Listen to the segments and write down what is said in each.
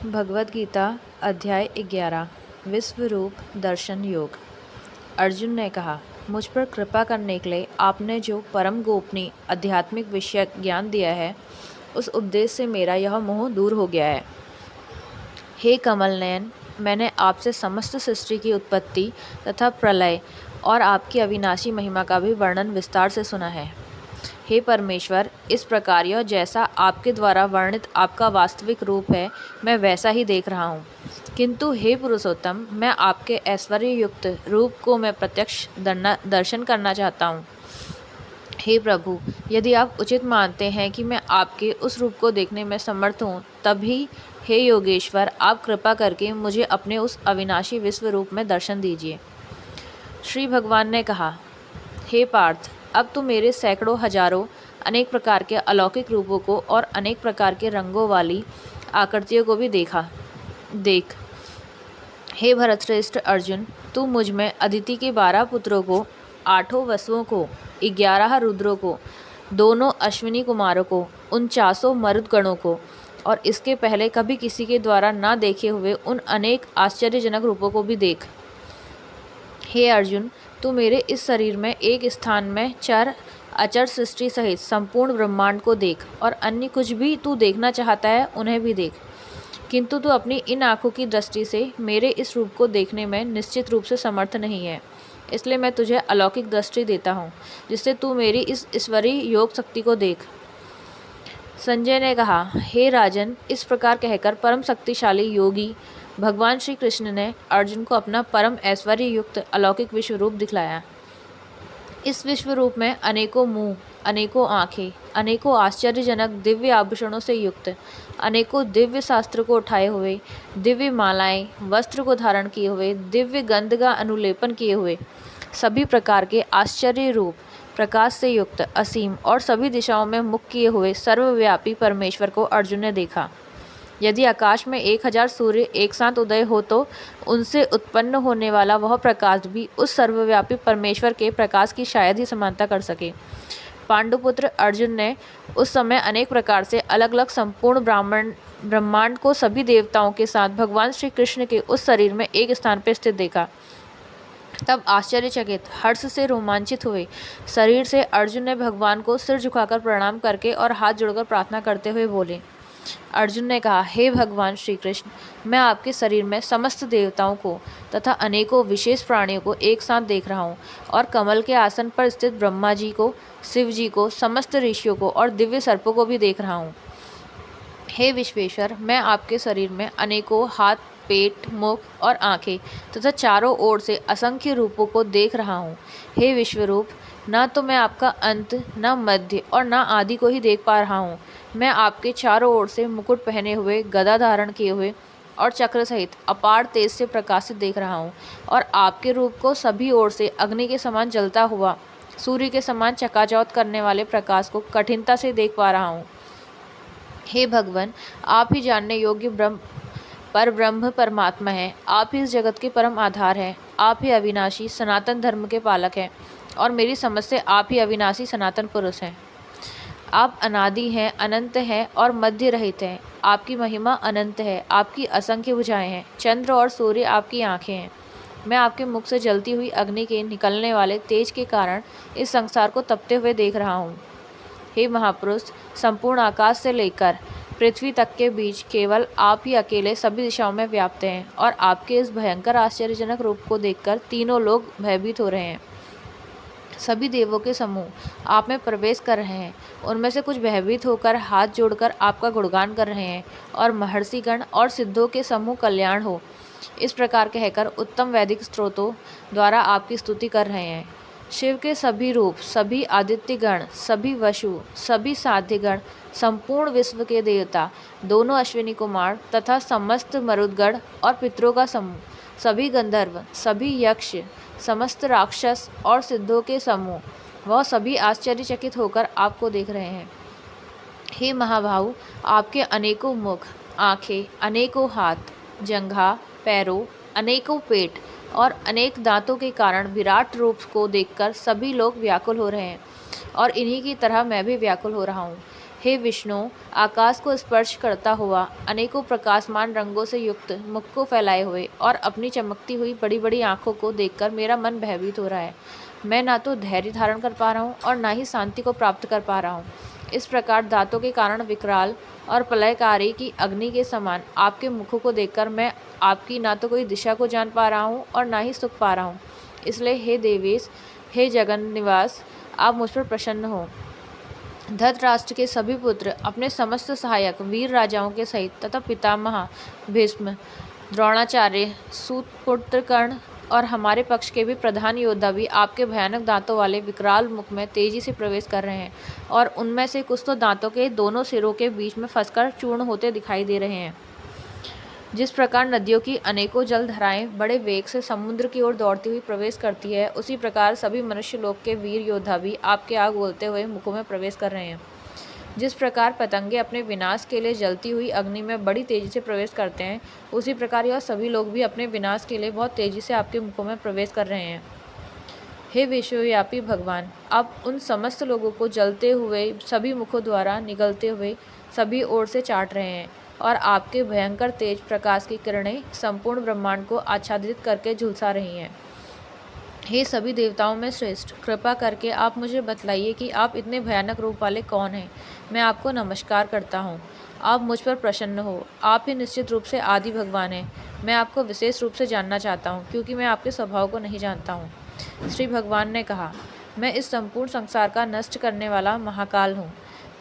भगवद गीता अध्याय 11 विश्वरूप दर्शन योग। अर्जुन ने कहा, मुझ पर कृपा करने के लिए आपने जो परम गोपनीय आध्यात्मिक विषय ज्ञान दिया है, उस उपदेश से मेरा यह मोह दूर हो गया है। हे कमल नयन, मैंने आपसे समस्त सृष्टि की उत्पत्ति तथा प्रलय और आपकी अविनाशी महिमा का भी वर्णन विस्तार से सुना है। हे परमेश्वर, इस प्रकार यह जैसा आपके द्वारा वर्णित आपका वास्तविक रूप है, मैं वैसा ही देख रहा हूँ। किंतु हे पुरुषोत्तम, मैं आपके ऐश्वर्य युक्त रूप को मैं प्रत्यक्ष दर्शन करना चाहता हूँ। हे प्रभु, यदि आप उचित मानते हैं कि मैं आपके उस रूप को देखने में समर्थ हूँ, तभी हे योगेश्वर, आप कृपा करके मुझे अपने उस अविनाशी विश्व रूप में दर्शन दीजिए। श्री भगवान ने कहा, हे पार्थ, अब तू मेरे सैकड़ों हजारों अनेक प्रकार के अलौकिक रूपों को और अनेक प्रकार के रंगों वाली आकृतियों को भी देख। हे भरतश्रेष्ठ अर्जुन, तू मुझ में अदिति के 12 पुत्रों को, 8 वसुओं को, 11 रुद्रों को, दोनों अश्विनी कुमारों को, 49 मरुदगणों को और इसके पहले कभी किसी के द्वारा ना देखे हुए उन अनेक आश्चर्यजनक रूपों को भी देख। हे अर्जुन, तू मेरे इस शरीर में एक स्थान में चर अचर सृष्टि सहित संपूर्ण ब्रह्मांड को देख और अन्य कुछ भी तू देखना चाहता है उन्हें भी देख, किंतु तू अपनी इन आँखों की दृष्टि से मेरे इस रूप को देखने में निश्चित रूप से समर्थ नहीं है। इसलिए मैं तुझे अलौकिक दृष्टि देता हूँ, जिससे तू मेरी इस ईश्वरीय योग शक्ति को देख। संजय ने कहा, हे राजन, इस प्रकार कहकर परम शक्तिशाली योगी भगवान श्री कृष्ण ने अर्जुन को अपना परम ऐश्वर्य युक्त अलौकिक विश्व रूप दिखलाया। इस विश्व रूप में अनेकों मुंह, अनेकों आँखें, अनेकों आश्चर्यजनक दिव्य आभूषणों से युक्त, अनेकों दिव्य शास्त्र को उठाए हुए, दिव्य मालाएं, वस्त्र को धारण किए हुए, दिव्य गंध का अनुलेपन किए हुए, सभी प्रकार के आश्चर्य रूप, प्रकाश से युक्त, असीम और सभी दिशाओं में मुख किए हुए सर्वव्यापी परमेश्वर को अर्जुन ने देखा। यदि आकाश में 1000 सूर्य एक साथ उदय हो तो उनसे उत्पन्न होने वाला वह प्रकाश भी उस सर्वव्यापी परमेश्वर के प्रकाश की शायद ही समानता कर सके। पांडुपुत्र अर्जुन ने उस समय अनेक प्रकार से अलग अलग संपूर्ण ब्रह्मांड को सभी देवताओं के साथ भगवान श्री कृष्ण के उस शरीर में एक स्थान पर स्थित देखा। तब आश्चर्यचकित, हर्ष से रोमांचित हुए शरीर से अर्जुन ने भगवान को सिर झुकाकर प्रणाम करके और हाथ जोड़कर प्रार्थना करते हुए बोले। अर्जुन ने कहा, हे भगवान श्री कृष्ण, मैं आपके शरीर में समस्त देवताओं को तथा अनेकों विशेष प्राणियों को एक साथ देख रहा हूँ और कमल के आसन पर स्थित ब्रह्मा जी को, शिव जी को, समस्त ऋषियों को और दिव्य सर्पों को भी देख रहा हूँ। हे विश्वेश्वर, मैं आपके शरीर में अनेकों हाथ, पेट, मुख और आँखें तथा चारों ओर से असंख्य रूपों को देख रहा हूँ। हे विश्वरूप, ना तो मैं आपका अंत, न मध्य और न आदि को ही देख पा रहा हूँ। मैं आपके चारों ओर से मुकुट पहने हुए, गदा धारण किए हुए और चक्र सहित अपार तेज से प्रकाशित देख रहा हूँ और आपके रूप को सभी ओर से अग्नि के समान जलता हुआ, सूर्य के समान चकाचौंध करने वाले प्रकाश को कठिनता से देख पा रहा हूँ। हे भगवान, आप ही जानने योग्य ब्रह्म परमात्मा हैं। आप ही इस जगत के परम आधार हैं। आप ही अविनाशी सनातन धर्म के पालक हैं और मेरी समझ से आप ही अविनाशी सनातन पुरुष हैं। आप अनादि हैं, अनंत हैं और मध्य रहित हैं। आपकी महिमा अनंत है, आपकी असंख्य भुजाएं हैं। चंद्र और सूर्य आपकी आँखें हैं। मैं आपके मुख से जलती हुई अग्नि के निकलने वाले तेज के कारण इस संसार को तपते हुए देख रहा हूँ। हे महापुरुष, संपूर्ण आकाश से लेकर पृथ्वी तक के बीच केवल आप ही अकेले सभी दिशाओं में व्याप्त हैं और आपके इस भयंकर आश्चर्यजनक रूप को देखकर तीनों लोग भयभीत हो रहे हैं। सभी देवों के समूह आप में प्रवेश कर रहे हैं। उनमें से कुछ भयभीत होकर हाथ जोड़कर आपका गुणगान कर रहे हैं और महर्षिगण और सिद्धों के समूह कल्याण हो, इस प्रकार कहकर उत्तम वैदिक स्त्रोतों द्वारा आपकी स्तुति कर रहे हैं। शिव के सभी रूप, सभी आदित्यगण, सभी वसु, सभी साध्यगण, संपूर्ण विश्व के देवता, दोनों अश्विनी कुमार तथा समस्त मरुदगण और पितरों का समूह, सभी गंधर्व, सभी यक्ष, समस्त राक्षस और सिद्धों के समूह, वह सभी आश्चर्यचकित होकर आपको देख रहे हैं। हे महाभाव, आपके अनेकों मुख, आँखें, अनेकों हाथ, जंघा, पैरों, अनेकों पेट और अनेक दांतों के कारण विराट रूप को देखकर सभी लोग व्याकुल हो रहे हैं और इन्हीं की तरह मैं भी व्याकुल हो रहा हूँ। हे विष्णु, आकाश को स्पर्श करता हुआ, अनेकों प्रकाशमान रंगों से युक्त मुख को फैलाए हुए और अपनी चमकती हुई बड़ी बड़ी आँखों को देखकर मेरा मन भयभीत हो रहा है। मैं ना तो धैर्य धारण कर पा रहा हूँ और ना ही शांति को प्राप्त कर पा रहा हूँ। इस प्रकार दांतों के कारण विकराल और प्रलयकारी की अग्नि के समान आपके मुखों को देखकर मैं आपकी ना तो कोई दिशा को जान पा रहा हूँ और ना ही सुख पा रहा हूँ। इसलिए हे देवेश, हे जगन निवास, आप मुझ पर प्रसन्न हो। धृतराष्ट्र के सभी पुत्र अपने समस्त सहायक वीर राजाओं के सहित तथा पितामह भीष्म, द्रोणाचार्य, सूतपुत्र कर्ण और हमारे पक्ष के भी प्रधान योद्धा भी आपके भयानक दांतों वाले विकराल मुख में तेजी से प्रवेश कर रहे हैं और उनमें से कुछ तो दांतों के दोनों सिरों के बीच में फंसकर चूर्ण होते दिखाई दे रहे हैं। जिस प्रकार नदियों की अनेकों जलधाराएं बड़े वेग से समुद्र की ओर दौड़ती हुई प्रवेश करती है, उसी प्रकार सभी मनुष्य लोक के वीर योद्धा भी आपके आग बोलते हुए मुखों में प्रवेश कर रहे हैं। जिस प्रकार पतंगे अपने विनाश के लिए जलती हुई अग्नि में बड़ी तेजी से प्रवेश करते हैं, उसी प्रकार यह सभी लोग भी अपने विनाश के लिए बहुत तेजी से आपके मुखों में प्रवेश कर रहे हैं। हे विश्वव्यापी भगवान, आप उन समस्त लोगों को जलते हुए सभी मुखों द्वारा निगलते हुए सभी ओर से चाट रहे हैं और आपके भयंकर तेज प्रकाश की किरणें संपूर्ण ब्रह्मांड को आच्छादित करके झुलसा रही हैं। हे सभी देवताओं में श्रेष्ठ, कृपा करके आप मुझे बतलाइए कि आप इतने भयानक रूप वाले कौन हैं। मैं आपको नमस्कार करता हूँ। आप मुझ पर प्रसन्न हो। आप ही निश्चित रूप से आदि भगवान हैं। मैं आपको विशेष रूप से जानना चाहता हूँ, क्योंकि मैं आपके स्वभाव को नहीं जानता हूँ। श्री भगवान ने कहा, मैं इस संपूर्ण संसार का नष्ट करने वाला महाकाल हूँ।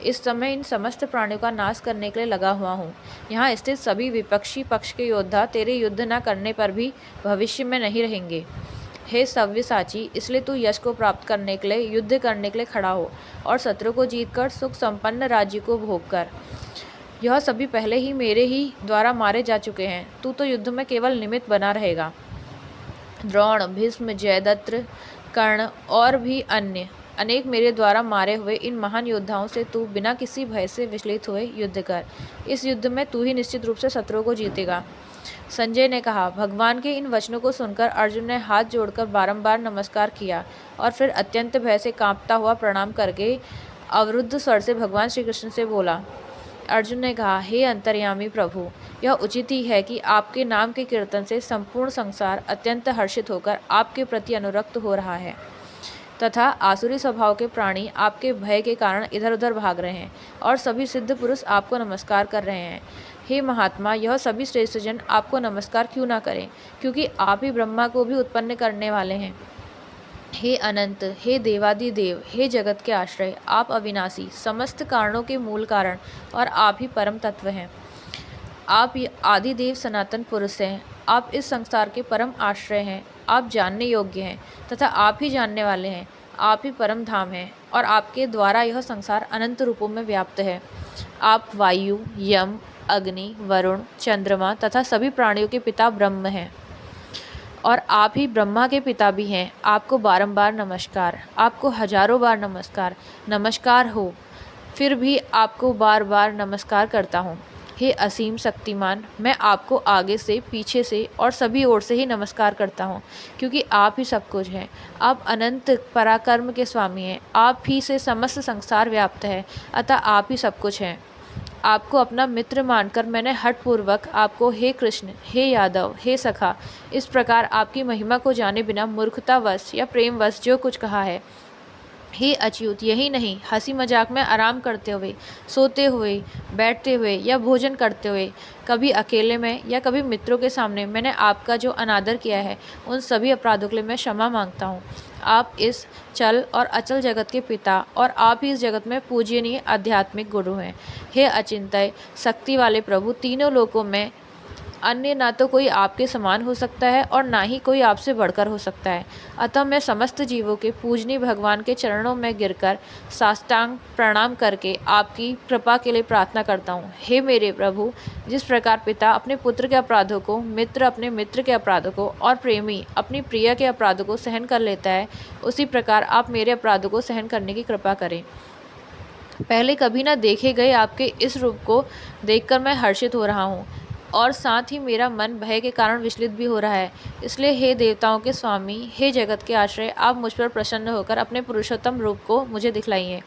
इस समय इन समस्त प्राणियों का नाश करने के लिए लगा हुआ हूँ। यहाँ स्थित सभी विपक्षी पक्ष के योद्धा तेरे युद्ध न करने पर भी भविष्य में नहीं रहेंगे। हे सव्यसाची, इसलिए तू यश को प्राप्त करने के लिए युद्ध करने के लिए खड़ा हो और शत्रु को जीतकर सुख संपन्न राज्य को भोग कर। यह सभी पहले ही मेरे ही द्वारा मारे जा चुके हैं। तू तो युद्ध में केवल निमित्त बना रहेगा। द्रोण, भीष्म, जयद्रथ, कर्ण और भी अन्य अनेक मेरे द्वारा मारे हुए इन महान योद्धाओं से तू बिना किसी भय से विचलित हुए युद्ध कर। इस युद्ध में तू ही निश्चित रूप से शत्रुओं को जीतेगा। संजय ने कहा, भगवान के इन वचनों को सुनकर अर्जुन ने हाथ जोड़कर बारंबार नमस्कार किया और फिर अत्यंत भय से कांपता हुआ प्रणाम करके अवरुद्ध स्वर से भगवान श्री कृष्ण से बोला। अर्जुन ने कहा, हे अंतर्यामी प्रभु, यह उचित ही है कि आपके नाम के कीर्तन से संपूर्ण संसार अत्यंत हर्षित होकर आपके प्रति अनुरक्त हो रहा है तथा आसुरी स्वभाव के प्राणी आपके भय के कारण इधर उधर भाग रहे हैं और सभी सिद्ध पुरुष आपको नमस्कार कर रहे हैं। हे महात्मा, यह सभी श्रेष्ठ जन आपको नमस्कार क्यों ना करें, क्योंकि आप ही ब्रह्मा को भी उत्पन्न करने वाले हैं। हे अनंत, हे देवादिदेव, हे जगत के आश्रय, आप अविनाशी, समस्त कारणों के मूल कारण और आप ही परम तत्व हैं। आप आदिदेव सनातन पुरुष हैं। आप इस संसार के परम आश्रय हैं। आप जानने योग्य हैं तथा आप ही जानने वाले हैं। आप ही परम धाम हैं और आपके द्वारा यह संसार अनंत रूपों में व्याप्त है। आप वायु, यम, अग्नि, वरुण, चंद्रमा तथा सभी प्राणियों के पिता ब्रह्म हैं और आप ही ब्रह्मा के पिता भी हैं। आपको बारंबार नमस्कार, आपको हजारों बार नमस्कार, नमस्कार हो, फिर भी आपको बार बार नमस्कार करता हूँ। हे असीम शक्तिमान, मैं आपको आगे से, पीछे से और सभी ओर से ही नमस्कार करता हूँ, क्योंकि आप ही सब कुछ हैं। आप अनंत पराक्रम के स्वामी हैं। आप ही से समस्त संसार व्याप्त है, अतः आप ही सब कुछ हैं। आपको अपना मित्र मानकर मैंने हठपूर्वक आपको हे कृष्ण, हे यादव, हे सखा, इस प्रकार आपकी महिमा को जाने बिना मूर्खतावश या प्रेमवश जो कुछ कहा है। हे अच्युत, यही नहीं, हंसी मजाक में आराम करते हुए, सोते हुए, बैठते हुए या भोजन करते हुए, कभी अकेले में या कभी मित्रों के सामने मैंने आपका जो अनादर किया है, उन सभी अपराधों के लिए मैं क्षमा मांगता हूँ। आप इस चल और अचल जगत के पिता और आप ही इस जगत में पूजनीय आध्यात्मिक गुरु हैं। हे अचिंत्य शक्ति वाले प्रभु, तीनों लोकों में अन्य ना तो कोई आपके समान हो सकता है और ना ही कोई आपसे बढ़कर हो सकता है। अतः मैं समस्त जीवों के पूजनीय भगवान के चरणों में गिरकर साष्टांग प्रणाम करके आपकी कृपा के लिए प्रार्थना करता हूँ। हे मेरे प्रभु, जिस प्रकार पिता अपने पुत्र के अपराधों को, मित्र अपने मित्र के अपराधों को और प्रेमी अपनी प्रिय के अपराधों को सहन कर लेता है, उसी प्रकार आप मेरे अपराधों को सहन करने की कृपा करें। पहले कभी न देखे गए आपके इस रूप को देखकर मैं हर्षित हो रहा हूँ और साथ ही मेरा मन भय के कारण विचलित भी हो रहा है। इसलिए हे देवताओं के स्वामी, हे जगत के आश्रय, आप मुझ पर प्रसन्न होकर अपने पुरुषोत्तम रूप को मुझे दिखलाइए।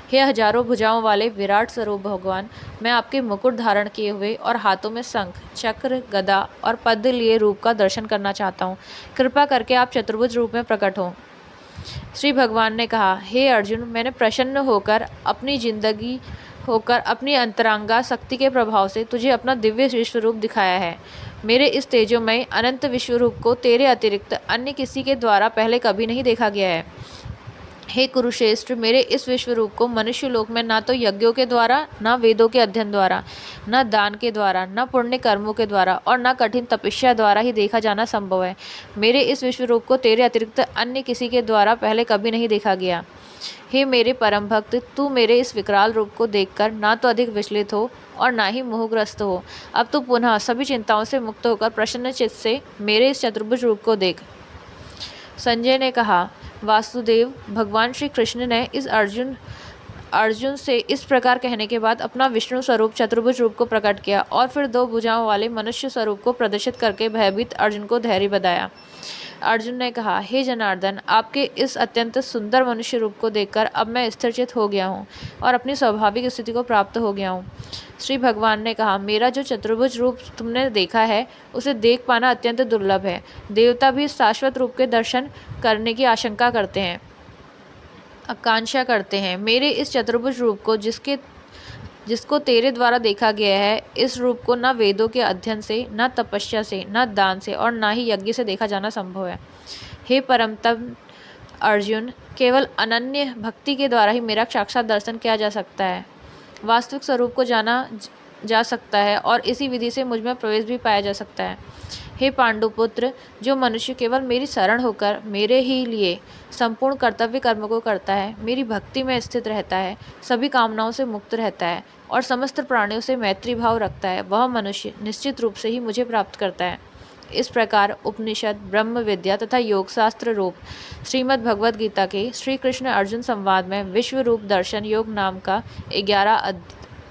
हे हजारों भुजाओं वाले विराट स्वरूप भगवान, मैं आपके मुकुट धारण किए हुए और हाथों में शंख, चक्र, गदा और पद्म लिए रूप का दर्शन करना चाहता हूँ। कृपा करके आप चतुर्भुज रूप में प्रकट हों। श्री भगवान ने कहा, हे अर्जुन, मैंने प्रसन्न होकर अपनी अंतरांगा शक्ति के प्रभाव से तुझे अपना दिव्य विश्वरूप दिखाया है। मेरे इस तेजोमय अनंत विश्वरूप को तेरे अतिरिक्त अन्य किसी के द्वारा पहले कभी नहीं देखा गया है। हे कुरुश्रेष्ठ, मेरे इस विश्वरूप को मनुष्य लोक में ना तो यज्ञों के द्वारा, ना वेदों के अध्ययन द्वारा, न दान के द्वारा, न पुण्य कर्मों के द्वारा और न कठिन तपस्या द्वारा ही देखा जाना संभव है। मेरे इस विश्वरूप को तेरे अतिरिक्त अन्य किसी के द्वारा पहले कभी नहीं देखा गया। हे मेरे परम भक्त, तू मेरे इस विकराल रूप को देखकर ना तो अधिक विचलित हो और ना ही मोहग्रस्त हो। अब तू पुनः सभी चिंताओं से मुक्त होकर प्रसन्न चित्त से मेरे इस चतुर्भुज रूप को देख। संजय ने कहा, वासुदेव, भगवान श्री कृष्ण ने अर्जुन से इस प्रकार कहने के बाद अपना विष्णु स्वरूप चतुर्भुज रूप को प्रकट किया और फिर 2 भुजाओं वाले मनुष्य स्वरूप को प्रदर्शित करके भयभीत अर्जुन को धैर्य बधाया। अर्जुन ने कहा, हे जनार्दन, आपके इस अत्यंत सुंदर मनुष्य रूप को देखकर अब मैं स्थिरचित हो गया हूँ और अपनी स्वाभाविक स्थिति को प्राप्त हो गया हूँ। श्री भगवान ने कहा, मेरा जो चतुर्भुज रूप तुमने देखा है उसे देख पाना अत्यंत दुर्लभ है। देवता भी शाश्वत रूप के दर्शन करने की आकांक्षा करते हैं। मेरे इस चतुर्भुज रूप को जिसको तेरे द्वारा देखा गया है, इस रूप को न वेदों के अध्ययन से, न तपस्या से, न दान से और न ही यज्ञ से देखा जाना संभव है। हे परमतम अर्जुन, केवल अनन्य भक्ति के द्वारा ही मेरा साक्षात दर्शन किया जा सकता है, वास्तविक स्वरूप को जाना जा सकता है और इसी विधि से मुझ में प्रवेश भी पाया जा सकता है। हे पांडुपुत्र, जो मनुष्य केवल मेरी शरण होकर मेरे ही लिए संपूर्ण कर्तव्य कर्म को करता है, मेरी भक्ति में स्थित रहता है, सभी कामनाओं से मुक्त रहता है और समस्त प्राणियों से मैत्री भाव रखता है, वह मनुष्य निश्चित रूप से ही मुझे प्राप्त करता है। इस प्रकार उपनिषद, ब्रह्म विद्या तथा योग शास्त्र रूप श्रीमद् भगवद गीता के श्री कृष्ण अर्जुन संवाद में विश्व रूप दर्शन योग नाम का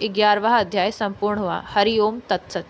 11वां अध्याय संपूर्ण हुआ। हरि ओम तत्सत।